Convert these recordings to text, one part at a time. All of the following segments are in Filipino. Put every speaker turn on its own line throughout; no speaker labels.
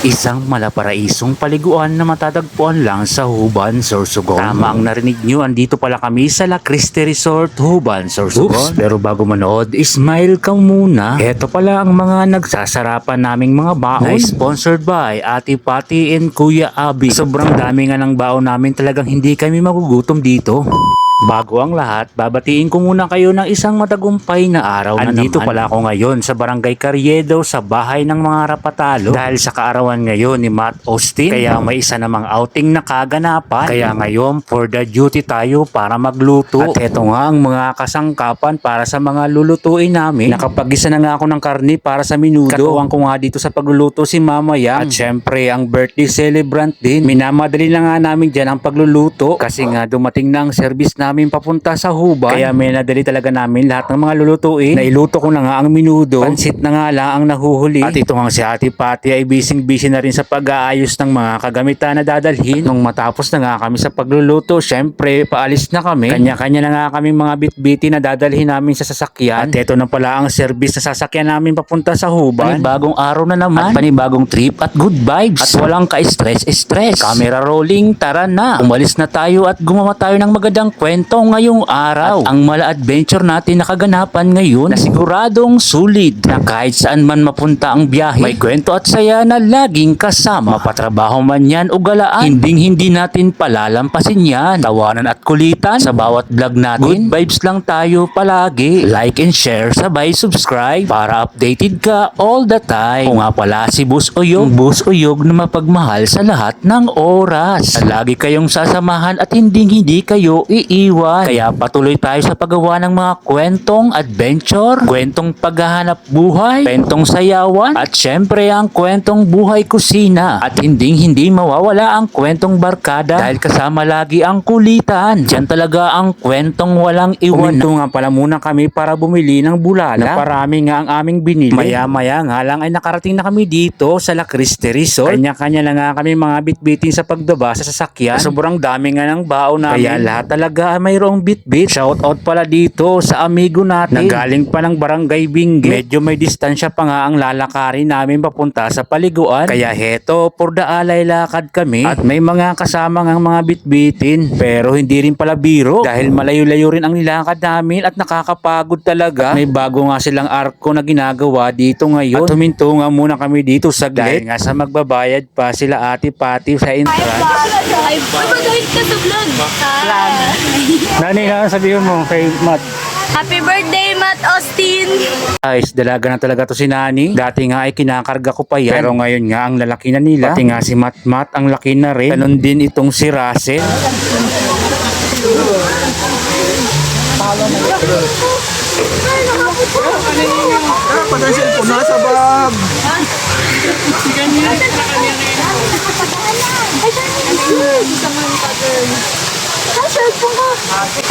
Isang malaparaisong paliguan na matatagpuan lang sa Huban, Sorsogon. Tama ang narinig nyo, andito pala kami sa La Criste Resort, Huban, Sorsogon. Pero bago manood, smile ka muna. Ito pala ang mga nagsasarapan naming mga baon. Sponsored by Ate Pati and Kuya Abi. Sobrang dami nga ng baon namin, talagang hindi kami magugutom dito. Bago ang lahat, babatiin ko muna kayo ng isang matagumpay na araw na naman. Andito pala ako ngayon sa Barangay Carriedo sa bahay ng mga Rapatalo dahil sa kaarawan ngayon ni Matt Austin. Kaya may isa namang outing na kaganapan. Kaya ngayon for the duty tayo para magluto. At eto nga ang mga kasangkapan para sa mga lulutuin namin. Nakapag-isa na nga ako ng karni para sa minudo. Katuwang ko nga dito sa pagluluto si Mama Yang. At syempre ang birthday celebrant din. Minamadali na nga namin dyan ang pagluluto kasi nga dumating na ang service namin papunta sa Huban. Kaya may nadali talaga namin lahat ng mga lulutuin. Nailuto ko na nga ang minudo. Pansit na nga lang ang nahuhuli. At ito nga si Ate Pati ay busy na rin sa pag-aayos ng mga kagamitan na dadalhin. Nung matapos na nga kami sa pagluluto, syempre paalis na kami. Kanya-kanya na nga kami mga bitbiti na dadalhin namin sa sasakyan. At ito na pala ang service na sasakyan namin papunta sa Huban. Panibagong araw na naman. At panibagong trip at good vibes. At walang ka-stress. Camera rolling, tara na. Umalis na tayo at gumawa tayo ng magandang kwento ngayong araw. At ang mala-adventure natin na kaganapan ngayon na siguradong sulit na kahit saan man mapunta ang biyahe, may kwento at saya na laging kasama. Mapatrabaho man yan o galaan, hindi natin palalampasin yan. Tawanan at kulitan sa bawat vlog natin. Good vibes lang tayo palagi. Like and share, sabay subscribe para updated ka all the time. Kung nga pala si Boss Uyog, Boss Uyog na mapagmahal sa lahat ng oras. Lagi kayong sasamahan at hindi kayo iiwan. Kaya patuloy tayo sa paggawa ng mga kwentong adventure, kwentong paghahanap buhay, kwentong sayawan, at syempre ang kwentong buhay kusina. At hindi mawawala ang kwentong barkada dahil kasama lagi ang kulitan. Diyan talaga ang kwentong walang iwan. Puminto nga pala muna kami para bumili ng bulala na parami nga ang aming binili. Maya nga lang ay nakarating na kami dito sa La Criste Resort. Kanya-kanya na nga kami mga bitbitin sa pagdaba sa sasakyan. Sobrang dami nga ng baon namin. Kaya lahat talaga mayroong bitbit. Shout out pala dito sa amigo natin na galing pa ng Barangay Bingi. Medyo may distansya pa nga ang lalakarin namin papunta sa paliguan. Kaya heto, for the alay lakad kami at may mga kasama ng mga bitbitin. Pero hindi rin pala biro dahil malayo-layo rin ang nilakad namin at nakakapagod talaga. May bago nga silang arko na ginagawa dito ngayon. At huminto nga muna kami dito sa dahil nga sa magbabayad pa sila Ate Pati sa entrance.
Mabagawin ka sa vlog.
Nani na sabihin mo kay Matt?
Happy birthday, Matt Austin!
Guys, dalaga na talaga to si Nani. Dati nga ay kinakarga ko pa yan. Pero ngayon nga ang lalaki na nila. Pati nga si Matt ang laki na rin. Ganon din itong si Russell.
Padansin po nasa bag.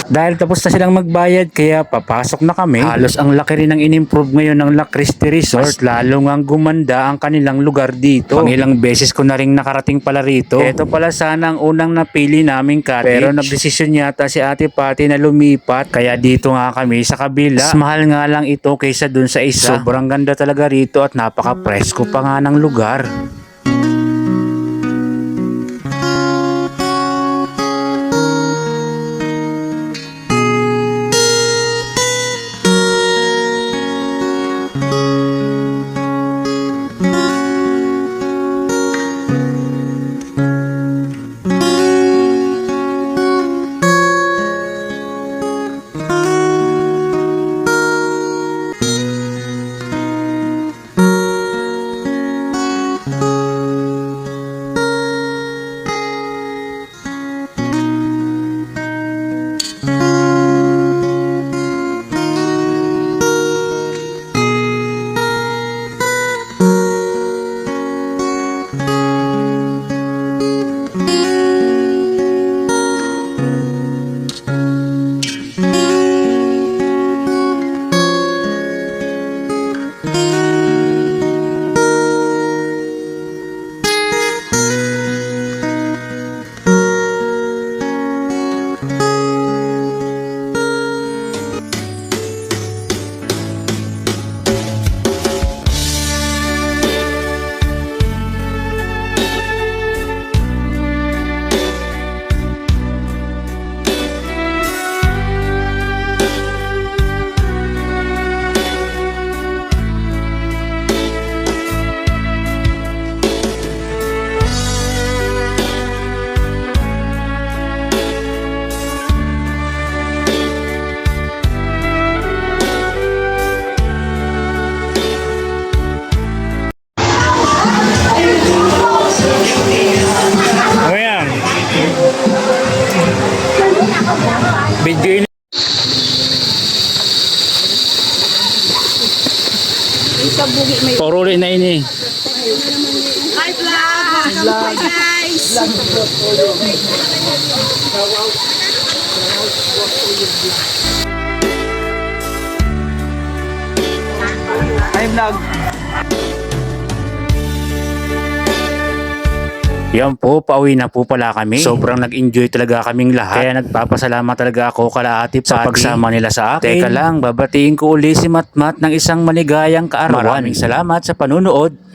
Dahil tapos na silang magbayad kaya papasok na kami. Halos ang laki rin ng in-improve ngayon ng La Criste Resort. Mas lalo ngang gumanda ang kanilang lugar dito. Pangilang beses ko na rin nakarating pala rito. Ito pala sana ang unang napili naming cottage. Pero nagdesisyon yata si Ate Pati na lumipat. Kaya dito nga kami sa kabila. Mas mahal nga lang ito kaysa dun sa isa. Sobrang ganda talaga rito at napaka-presko pa nga ng lugar.
Isa bugi may...
Pauruli na ini.
Hi, vlog! Guys!
Hi vlog.
Yan po, pauwi na po pala kami. Sobrang nag-enjoy talaga kaming lahat. Kaya nagpapasalamat talaga ako kala Ate Pati sa pagsama nila sa akin. Teka lang, babatiin ko uli si Matmat ng isang maligayang kaarawan. Maraming salamat sa panunood.